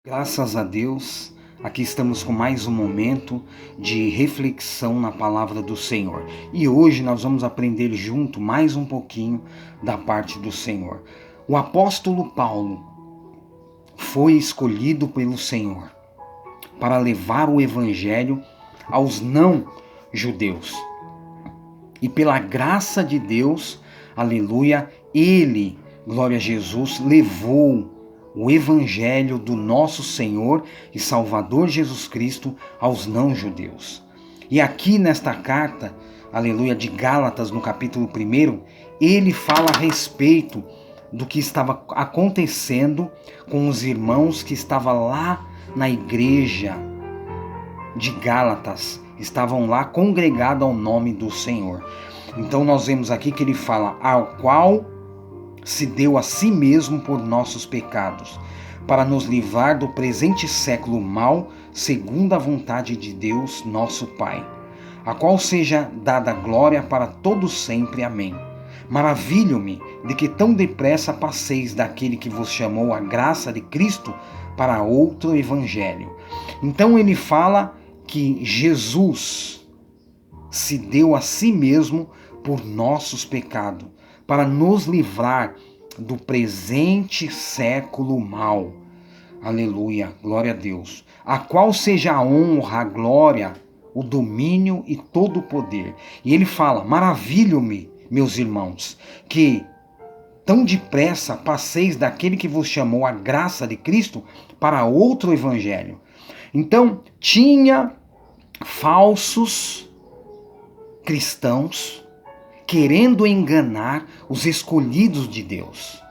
Graças a Deus, aqui estamos com mais um momento de reflexão na palavra do Senhor. E hoje nós vamos aprender junto mais um pouquinho da parte do Senhor. O apóstolo Paulo foi escolhido pelo Senhor para levar o evangelho aos não-judeus. E pela graça de Deus, aleluia, ele, glória a Jesus, levou o evangelho do nosso Senhor e Salvador Jesus Cristo aos não-judeus. E aqui nesta carta, aleluia, de Gálatas, no capítulo 1, ele fala a respeito do que estava acontecendo com os irmãos que estavam lá na igreja de Gálatas, estavam lá congregados ao nome do Senhor. Então nós vemos aqui que ele fala, ao qual se deu a si mesmo por nossos pecados, para nos livrar do presente século mau, segundo a vontade de Deus, nosso Pai, a qual seja dada glória para todos sempre. Amém. Maravilho-me de que tão depressa passeis daquele que vos chamou a graça de Cristo para outro evangelho. Então ele fala que Jesus se deu a si mesmo por nossos pecados, para nos livrar do presente século mau. Aleluia, glória a Deus. A qual seja a honra, a glória, o domínio e todo o poder. E ele fala, maravilho-me, meus irmãos, que tão depressa passeis daquele que vos chamou a graça de Cristo para outro evangelho. Então, tinha falsos cristãos querendo enganar os escolhidos de Deus.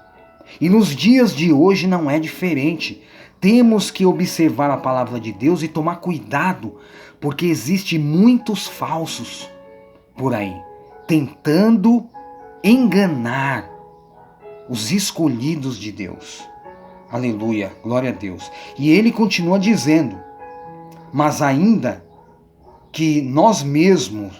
E nos dias de hoje não é diferente. Temos que observar a palavra de Deus e tomar cuidado, porque existem muitos falsos por aí, tentando enganar os escolhidos de Deus. Aleluia, glória a Deus. E ele continua dizendo, mas ainda que nós mesmos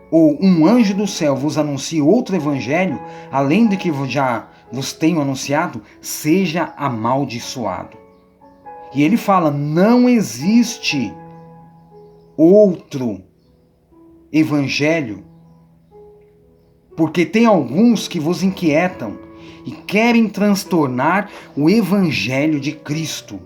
ou um anjo do céu vos anuncie outro evangelho, além de que já vos tenho anunciado, seja amaldiçoado. E ele fala, não existe outro evangelho, porque tem alguns que vos inquietam e querem transtornar o evangelho de Cristo.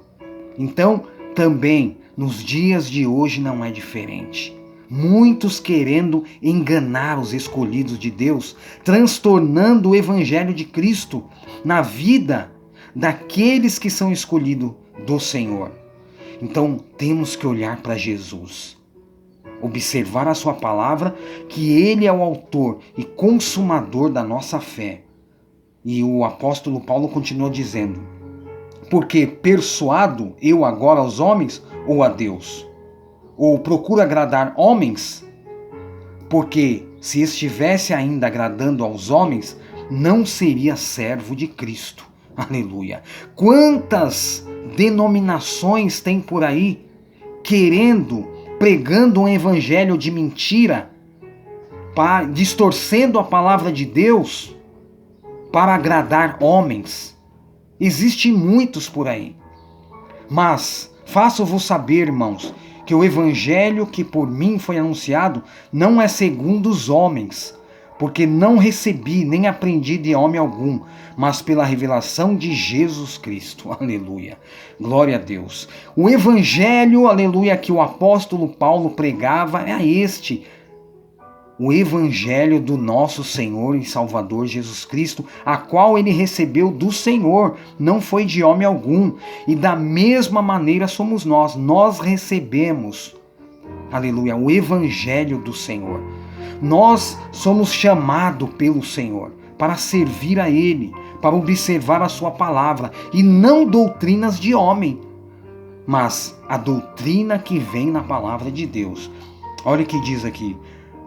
Então, também, nos dias de hoje não é diferente. Muitos querendo enganar os escolhidos de Deus, transtornando o evangelho de Cristo na vida daqueles que são escolhidos do Senhor. Então temos que olhar para Jesus, observar a sua palavra, que ele é o autor e consumador da nossa fé. E o apóstolo Paulo continua dizendo, porque persuado eu agora aos homens ou a Deus? Ou procura agradar homens? Porque se estivesse ainda agradando aos homens, não seria servo de Cristo. Aleluia. Quantas denominações tem por aí pregando um evangelho de mentira, distorcendo a palavra de Deus para agradar homens. Existem muitos por aí. Mas faço-vos saber, irmãos, que o evangelho que por mim foi anunciado não é segundo os homens, porque não recebi nem aprendi de homem algum, mas pela revelação de Jesus Cristo. Aleluia. Glória a Deus. O evangelho, aleluia, que o apóstolo Paulo pregava é este, o evangelho do nosso Senhor e Salvador Jesus Cristo, a qual ele recebeu do Senhor, não foi de homem algum. E da mesma maneira somos nós recebemos, aleluia, o evangelho do Senhor. Nós somos chamados pelo Senhor para servir a ele, para observar a sua palavra, e não doutrinas de homem, mas a doutrina que vem na palavra de Deus. Olha o que diz aqui.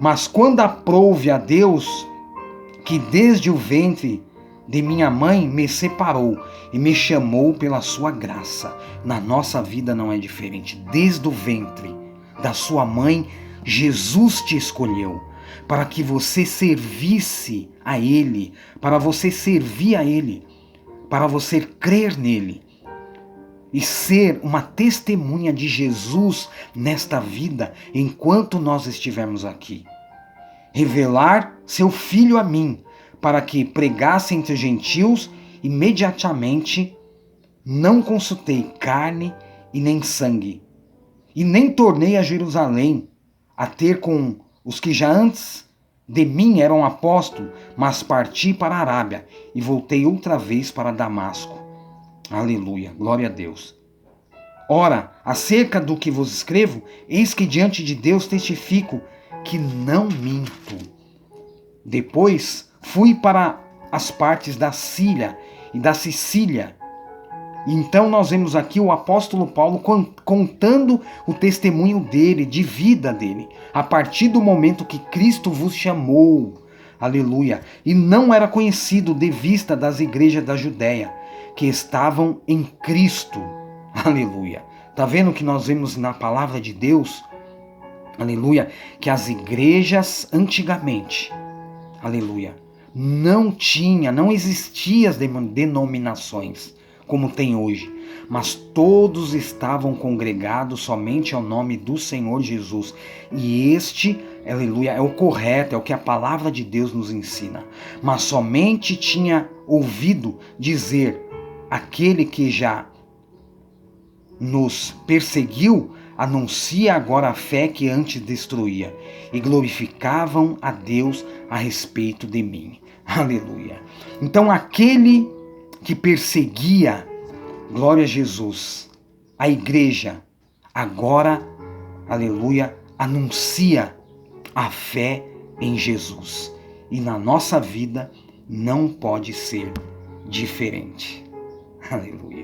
Mas quando aprouve a Deus, que desde o ventre de minha mãe me separou e me chamou pela sua graça. Na nossa vida não é diferente. Desde o ventre da sua mãe, Jesus te escolheu para que você servisse a Ele, para você servir a Ele, para você crer nele. e ser uma testemunha de Jesus nesta vida enquanto nós estivermos aqui. Revelar seu Filho a mim, para que pregasse entre os gentios, imediatamente não consultei carne e nem sangue, e nem tornei a Jerusalém a ter com os que já antes de mim eram apóstolos, mas parti para a Arábia e voltei outra vez para Damasco. Aleluia, glória a Deus. Ora, acerca do que vos escrevo, eis que diante de Deus testifico que não minto. Depois fui para as partes da Síria e da Sicília. Então nós vemos aqui o apóstolo Paulo contando o testemunho dele, de vida dele, a partir do momento que Cristo vos chamou. Aleluia. E não era conhecido de vista das igrejas da Judéia, que estavam em Cristo. Aleluia. Tá vendo que nós vemos na palavra de Deus? Aleluia. Que as igrejas antigamente, aleluia, não existiam as denominações como tem hoje, mas todos estavam congregados somente ao nome do Senhor Jesus. E este, aleluia, é o correto, é o que a palavra de Deus nos ensina. Mas somente tinha ouvido dizer aquele que já nos perseguiu, anuncia agora a fé que antes destruía, e glorificavam a Deus a respeito de mim. Aleluia. Então aquele que perseguia, glória a Jesus, a igreja, agora, aleluia, anuncia a fé em Jesus. E na nossa vida não pode ser diferente. Aleluia.